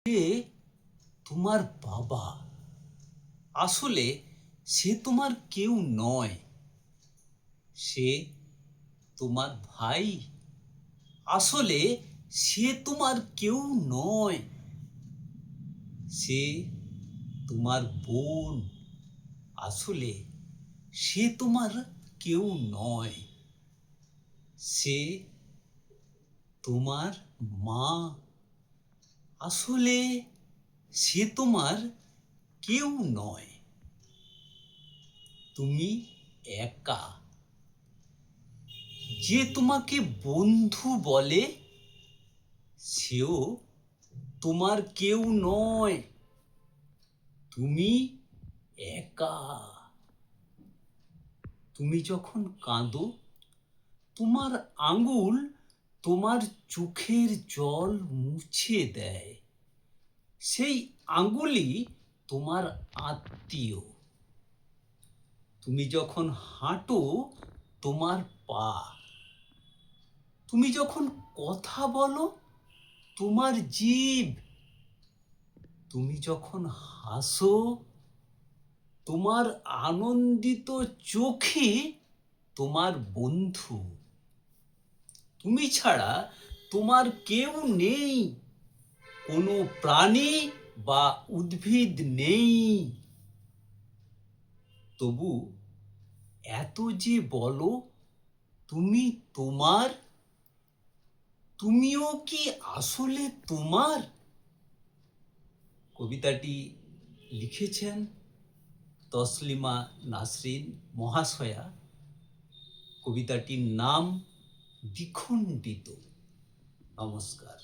সে তোমার বাবা, আসলে সে তোমার কেউ নয়। সে তোমার ভাই, আসলে সে তোমার কেউ নয়। সে তোমার বোন, আসলে সে তোমার কেউ নয়। সে তোমার মা, আসলে সে তোমার কেউ নয়। তুমি একা। যে তোমাকে বন্ধু বলে, সেও তোমার কেউ নয়। তুমি একা। তুমি যখন কাঁদো, তোমার আঙ্গুল তোমার চোখের জল মুছে দেয়। সেই আঙ্গুলই তোমার আত্মীয়। তুমি যখন হাঁটো, তোমার পা। তুমি যখন কথা বলো, তোমার জিভ। তুমি যখন হাসো, তোমার আনন্দিত চোখে তোমার বন্ধু। তুমি ছাড়া তোমার কেউ নেই, কোনো প্রাণী বা উদ্ভিদ নেই। তবু এত যে বলো তুমি তোমার, তুমিও কি আসলে তোমার? কবিতাটি লিখেছেন তসলিমা নাসরিন মহাশয়া। কবিতাটির নাম দ্বিখণ্ডিত। নমস্কার।